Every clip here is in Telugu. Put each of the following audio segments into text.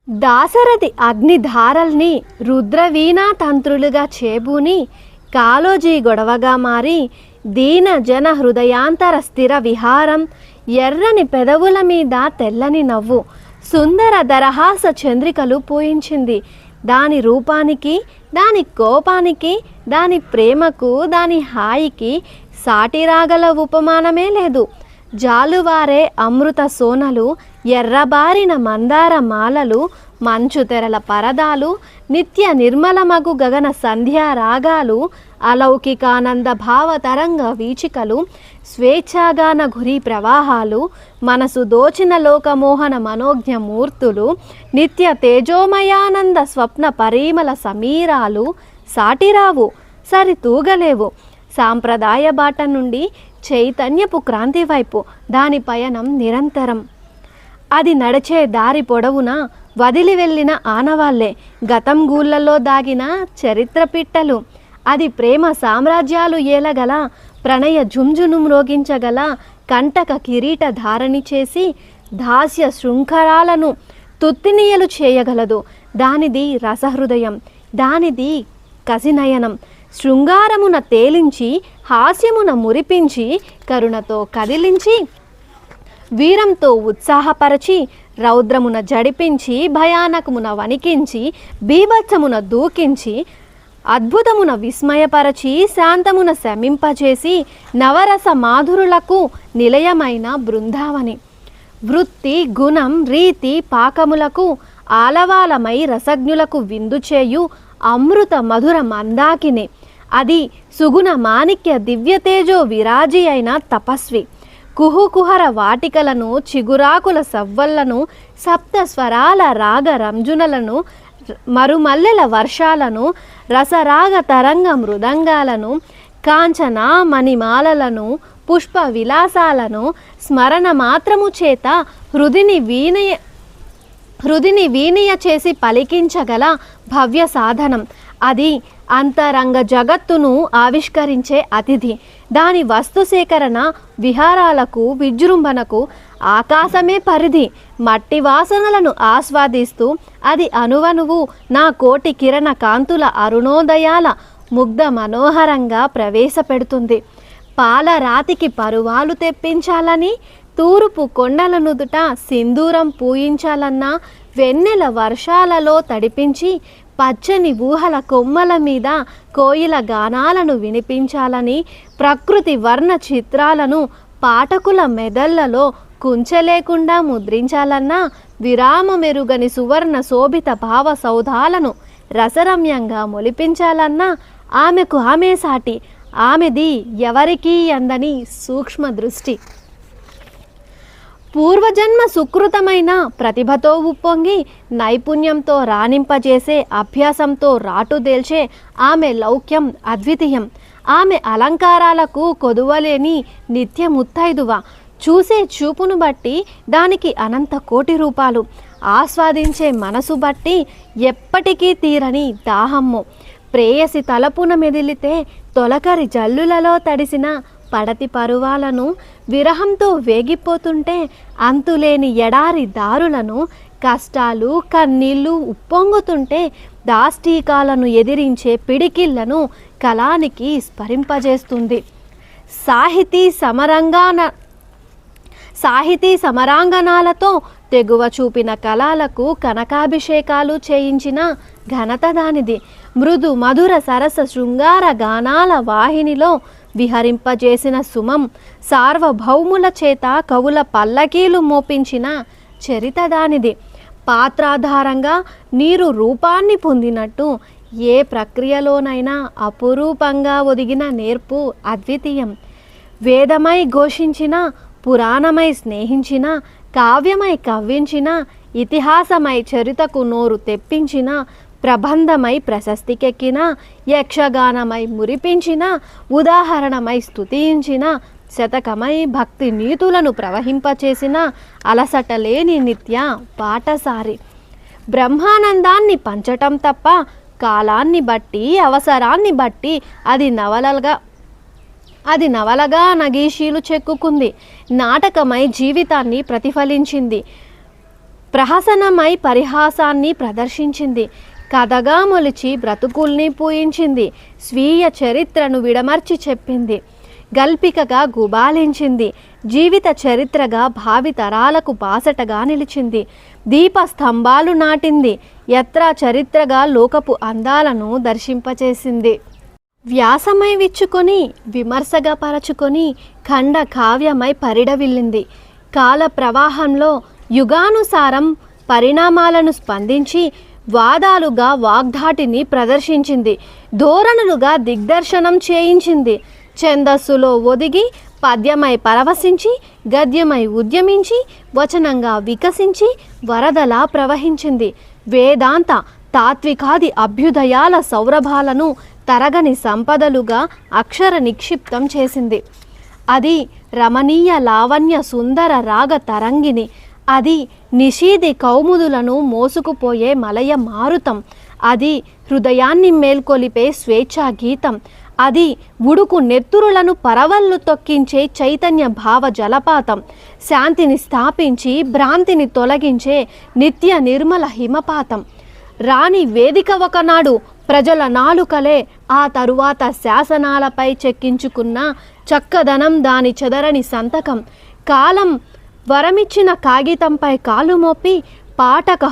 దాశరథి అగ్నిధారల్ని రుద్రవీణా తంత్రులుగా చేబూని కాలోజీ గొడవగా మారి దీన జన హృదయాంతర స్థిర విహారం ఎర్రని పెదవుల మీద తెల్లని నవ్వు సుందర దరహాస చంద్రికలు పూయించింది. దాని రూపానికి, దాని కోపానికి, దాని ప్రేమకు, దాని హాయికి సాటి రాగల ఉపమానమే లేదు. జాలువారే అమృత సోనలు, ఎర్రబారిన మందార మాలలు, మంచు తెరల పరదాలు, నిత్య నిర్మలమగు గగన సంధ్యా రాగాలు, అలౌకికానంద భావ తరంగ వీచికలు, స్వేచ్ఛాగాన గురి ప్రవాహాలు, మనసు దోచిన లోకమోహన మనోజ్ఞ మూర్తులు, నిత్య తేజోమయానంద స్వప్న పరిమళ సమీరాలు సాటిరావు, సరితూగలేవు. సాంప్రదాయ బాట నుండి చైతన్యపు క్రాంతి వైపు దాని పయనం నిరంతరం. అది నడిచే దారి పొడవున వదిలి వెళ్ళిన ఆనవాళ్లే, గతం గూళ్ళల్లో దాగిన చరిత్ర పిట్టలు. అది ప్రేమ సామ్రాజ్యాలు ఏలగల, ప్రణయ జుంజును మ్రోగించగల, కంటక కిరీట ధారణి చేసి దాస్య శృంఖరాలను తుత్తినీయలు చేయగలదు. దానిది రసహృదయం, దానిది కసినయనం. శృంగారమున తేలించి, హాస్యమున మురిపించి, కరుణతో కదిలించి, వీరంతో ఉత్సాహపరచి, రౌద్రమున జడిపించి, భయానకమున వణికించి, బీభత్సమున దూకించి, అద్భుతమున విస్మయపరచి, శాంతమున శమింపచేసి, నవరస మాధురులకు నిలయమైన బృందావని. వృత్తి, గుణం, రీతి, పాకములకు ఆలవాలమై రసజ్ఞులకు విందు చేయు అమృత మధుర మందాకిని. అది సుగుణ మాణిక్య దివ్యతేజో విరాజి అయిన తపస్వి. కుహుకుహర వాటికలను, చిగురాకుల సవ్వళ్లను, సప్త స్వరాల రాగ రంజునలను, మరుమల్లెల వర్షాలను, రసరాగ తరంగ మృదంగాలను, కాంచన మణిమాలలను, పుష్ప విలాసాలను స్మరణ మాత్రము చేత హృదిని వీణియ చేసి పలికించగల భవ్య సాధనం. అది అంతరంగ జగత్తును ఆవిష్కరించే అతిథి. దాని వస్తు సేకరణ, విహారాలకు, విజృంభణకు ఆకాశమే పరిధి. మట్టి వాసనలను ఆస్వాదిస్తూ అది అణువణువు నా కోటి కిరణ కాంతుల అరుణోదయాల ముగ్ధ మనోహరంగా ప్రవేశపెడుతుంది. పాలరాతికి పరువాలు తెప్పించాలని, తూర్పు కొండల నుదుట సింధూరం పూయించాలన్నా, వెన్నెల వర్షాలలో తడిపించి, పచ్చని ఊహల కొమ్మల మీద కోయిల గానాలను వినిపించాలని, ప్రకృతి వర్ణ చిత్రాలను పాఠకుల మెదళ్లలో కుంచలేకుండా ముద్రించాలన్నా, విరామమెరుగని సువర్ణ శోభిత భావ సౌధాలను రసరమ్యంగా మొలిపించాలన్నా, ఆమెకు ఆమె సాటి, ఆమెది ఎవరికీ అందని సూక్ష్మ దృష్టి. పూర్వజన్మ సుకృతమైన ప్రతిభతో ఉప్పొంగి, నైపుణ్యంతో రాణింపజేసే, అభ్యాసంతో రాటుదేల్చే ఆమె లౌక్యం అద్వితీయం. ఆమె అలంకారాలకు కొదువలేని నిత్య ముత్తైదువ. చూసే చూపును బట్టి దానికి అనంత కోటి రూపాలు, ఆస్వాదించే మనసు బట్టి ఎప్పటికీ తీరని దాహమ్ము. ప్రేయసి తలపున మెదిలితే తొలకరి జల్లులలో తడిసిన పడతి పరువాలను, విరహంతో వేగిపోతుంటే అంతులేని ఎడారి దారులను, కష్టాలు కన్నీళ్లు ఉప్పొంగుతుంటే దాష్టీకాలను ఎదిరించే పిడికిళ్లను కళానికి స్మరింపజేస్తుంది. సాహితీ సమరాంగణాలతో తెగువ చూపిన కళలకు కనకాభిషేకాలు చేయించిన ఘనత దానిది. మృదు మధుర సరస శృంగార గానాల వాహినిలో విహరింపజేసిన సుమం, సార్వభౌముల చేత కవుల పల్లకీలు మోపించిన చరిత దానిది. పాత్రాధారంగా నీరు రూపాన్ని పొందినట్టు ఏ ప్రక్రియలోనైనా అపురూపంగా ఒదిగిన నేర్పు అద్వితీయం. వేదమై ఘోషించిన, పురాణమై స్నేహించిన, కావ్యమై కవ్వించిన, ఇతిహాసమై చరితకు నోరు తెప్పించిన, ప్రబంధమై ప్రశస్తికెక్కిన, యక్షగానమై మురిపించిన, ఉదాహరణమై స్తుతించిన, శతకమై భక్తి నీతులను ప్రవహింపచేసిన అలసటలేని నిత్య పాటసారి. బ్రహ్మానందాన్ని పంచటం తప్ప కాలాన్ని బట్టి, అవసరాన్ని బట్టి అది నవలగా నగీషీలు చెక్కుకుంది. నాటకమై జీవితాన్ని ప్రతిఫలించింది. ప్రహసనమై పరిహాసాన్ని ప్రదర్శించింది. కథగా మొలిచి బ్రతుకుల్ని పూయించింది. స్వీయ చరిత్రను విడమర్చి చెప్పింది. గల్పికగా గుబాలించింది. జీవిత చరిత్రగా భావితరాలకు బాసటగా నిలిచింది. దీపస్తంభాలు నాటింది. యత్రా చరిత్రగా లోకపు అందాలను దర్శింపచేసింది. వ్యాసమై విచ్చుకొని విమర్శగా పరచుకొని ఖండ కావ్యమై పరిడవిల్లింది. కాల ప్రవాహంలో యుగానుసారం పరిణామాలను స్పందించి వాదాలుగా వాగ్ధాటిని ప్రదర్శించింది. ధోరణులుగా దిగ్దర్శనం చేయించింది. ఛందస్సులో ఒదిగి పద్యమై పరవశించి గద్యమై ఉద్యమించి వచనంగా వికసించి వరదలా ప్రవహించింది. వేదాంత తాత్వికాది అభ్యుదయాల సౌరభాలను తరగని సంపదలుగా అక్షర నిక్షిప్తం చేసింది. అది రమణీయ లావణ్య సుందర రాగ తరంగిణి. అది నిషీది కౌముదులను మోసుకుపోయే మలయ మారుతం. అది హృదయాన్ని మేల్కొలిపే స్వేచ్ఛా గీతం. అది ఉడుకు నెత్తురులను పరవళ్ళు తొక్కించే చైతన్య భావ జలపాతం. శాంతిని స్థాపించి భ్రాంతిని తొలగించే నిత్య నిర్మల హిమపాతం. రాణి వేదిక ఒకనాడు ప్రజల నాలుకలే, ఆ తరువాత శాసనాలపై చెక్కించుకున్న చక్కదనం దాని చెదరని సంతకం. కాలం వరమిచ్చిన కాగితంపై కాలు మోపి పాఠక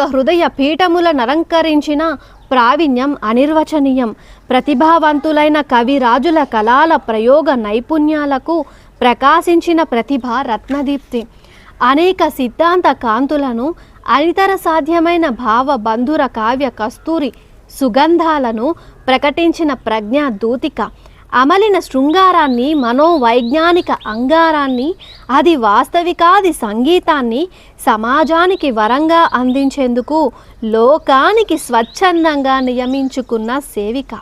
హృదయ పీఠముల నరంకరించిన ప్రావీణ్యం అనిర్వచనీయం. ప్రతిభావంతులైన కవిరాజుల కళాల ప్రయోగ నైపుణ్యాలకు ప్రకాశించిన ప్రతిభ రత్నదీప్తి. అనేక సిద్ధాంత కాంతులను, అనితర సాధ్యమైన భావ బంధుర కావ్య కస్తూరి సుగంధాలను ప్రకటించిన ప్రజ్ఞా దూతిక. అమలిన శృంగారాన్ని, మనోవైజ్ఞానిక అంగారాన్ని, అది వాస్తవికాది సంగీతాన్ని సమాజానికి వరంగా అందించేందుకు లోకానికి స్వచ్ఛందంగా నియమించుకున్న సేవిక.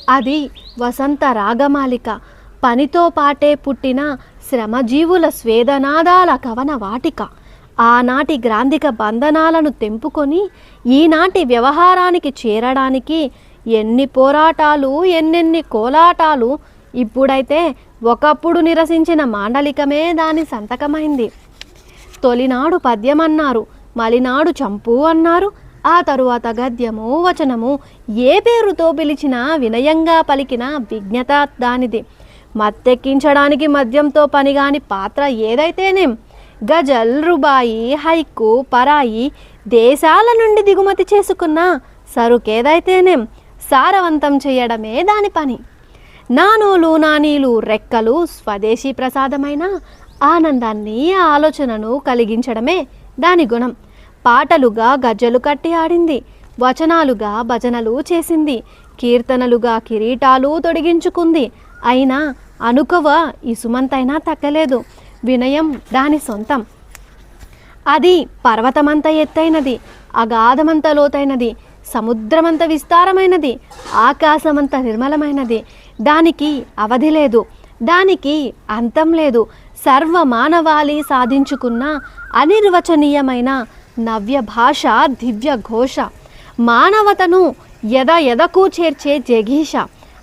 అది వసంత రాగమాలిక. పనితో పాటే పుట్టిన శ్రమజీవుల స్వేదనాదాల కవన వాటిక. ఆనాటి గ్రాంధిక బంధనాలను తెంపుకొని ఈనాటి వ్యవహారానికి చేరడానికి ఎన్ని పోరాటాలు, ఎన్నెన్ని కోలాటాలు. ఇప్పుడైతే ఒకప్పుడు నిరసించిన మాండలికమే దాని సంతకమైంది. తొలినాడు పద్యమన్నారు, మలినాడు చంపు అన్నారు. ఆ తరువాత గద్యము, వచనము, ఏ పేరుతో పిలిచినా వినయంగా పలికిన విజ్ఞత దానిది. మత్తెక్కించడానికి మద్యంతో పనిగాని పాత్ర ఏదైతేనేం, గజల్, రుబాయి, హైకు, పరాయి దేశాల నుండి దిగుమతి చేసుకున్న సరుకేదైతేనేం సారవంతం చేయడమే దాని పని. నానోలు, నానీలు, రెక్కలు స్వదేశీ ప్రసాదమైన ఆనందాన్ని, ఆలోచనను కలిగించడమే దాని గుణం. పాటలుగా గజ్జలు కట్టి ఆడింది. వచనాలుగా భజనలు చేసింది. కీర్తనలుగా కిరీటాలు తొడిగించుకుంది. అయినా అనుకవ ఇసుమంతైనా తగ్గలేదు. వినయం దాని సొంతం. అది పర్వతమంత ఎత్తైనది, అగాధమంత లోతైనది, సముద్రమంత విస్తారమైనది, ఆకాశమంత నిర్మలమైనది. దానికి అవధి లేదు, దానికి అంతం లేదు. సర్వమానవాళి సాధించుకున్న అనిర్వచనీయమైన నవ్య భాష, దివ్య ఘోష. మానవతను ఎదకు చేర్చే జగీష.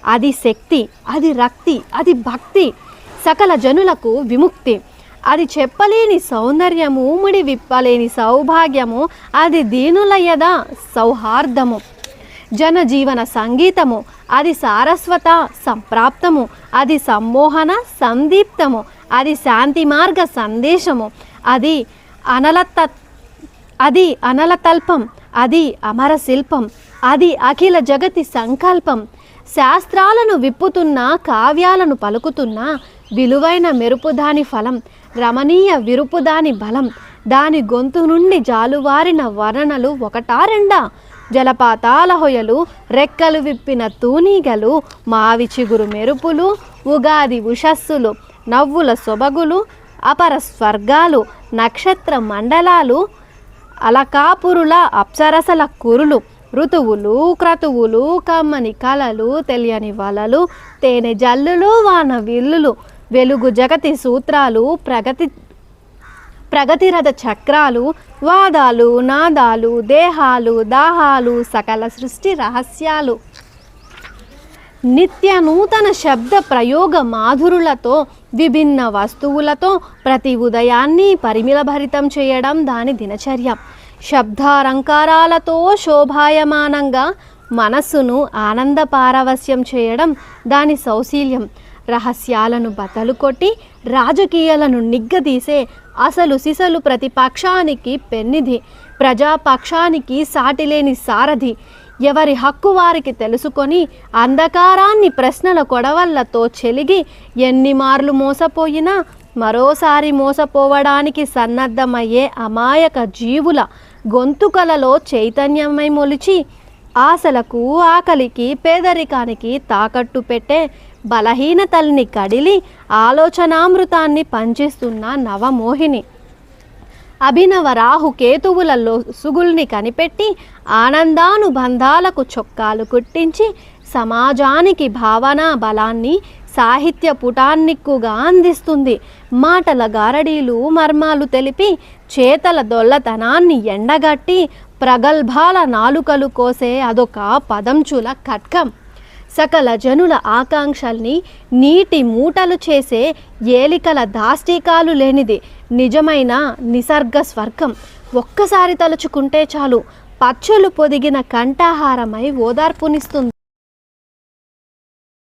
అది శక్తి, అది రక్తి, అది భక్తి, సకల జనులకు విముక్తి. అది చెప్పలేని సౌందర్యము, ముడి విప్పలేని సౌభాగ్యము. అది దీనుల యద సౌహార్దము, జనజీవన సంగీతము. అది సారస్వత సంప్రాప్తము. అది సమ్మోహన సందీప్తము. అది శాంతి మార్గ సందేశము. అది అనలతల్పం. అది అమర శిల్పం. అది అఖిల జగతి సంకల్పం. శాస్త్రాలను విప్పుతున్న, కావ్యాలను పలుకుతున్న విలువైన మెరుపు దాని ఫలం. రమణీయ విరుపు దాని బలం. దాని గొంతు నుండి జాలువారిన వర్ణనలు ఒకటా రెండా? జలపాతాల హొయలు, రెక్కలు విప్పిన తూనీగలు, మావి చిగురు మెరుపులు, ఉగాది ఉషస్సులు, నవ్వుల సొబగులు, అపర స్వర్గాలు, నక్షత్ర మండలాలు, అలకాపురుల అప్సరసల కురులు, ఋతువులు, క్రతువులు, కమ్మని కలలు, తెలియని వలలు, తేనె జల్లులు, వాన విల్లులు, వెలుగు జగతి సూత్రాలు, ప్రగతిరథ చక్రాలు, వాదాలు, నాదాలు, దేహాలు, దాహాలు, సకల సృష్టి రహస్యాలు. నిత్య నూతన శబ్ద ప్రయోగ మాధురులతో విభిన్న వస్తువులతో ప్రతి ఉదయాన్ని పరిమళభరితం చేయడం దాని దినచర్య. శబ్దాలంకారాలతో శోభాయమానంగా మనస్సును ఆనంద పారవస్యం చేయడం దాని సౌశీల్యం. రహస్యాలను బతలు కొట్టి రాజకీయాలను నిగ్గదీసే అసలు సిసలు ప్రతిపక్షానికి పెన్నిధి, ప్రజాపక్షానికి సాటిలేని సారథి. ఎవరి హక్కు వారికి తెలుసుకొని అంధకారాన్ని ప్రశ్నల కొడవళ్లతో చెలిగి ఎన్ని మార్లు మోసపోయినా మరోసారి మోసపోవడానికి సన్నద్ధమయ్యే అమాయక జీవుల గొంతుకలలో చైతన్యమై మొలిచి ఆశలకు, ఆకలికి, పేదరికానికి తాకట్టు పెట్టే బలహీనతల్ని కడిలి ఆలోచనామృతాన్ని పంచిస్తున్న నవమోహిని. అభినవ రాహు కేతువులలో సుగుల్ని కనిపెట్టి ఆనందానుబంధాలకు చొక్కాలు కుట్టించి సమాజానికి భావనా బలాన్ని, సాహిత్య పుటాన్నిక్కుగా అందిస్తుంది. మాటల గారడీలు మర్మాలు తెలిపి చేతల దొల్లతనాన్ని ఎండగట్టి ప్రగల్భాల నాలుకలు కోసే అదొక పదంచుల ఖడ్గం. సకల జనుల ఆకాంక్షల్ని నీటి మూటలు చేసే ఏలికల దాష్టీకాలు లేనిది నిజమైన నిసర్గ స్వర్గం. ఒక్కసారి తలుచుకుంటే చాలు పచ్చులు పొదిగిన కంఠాహారమై ఓదార్పునిస్తుంది.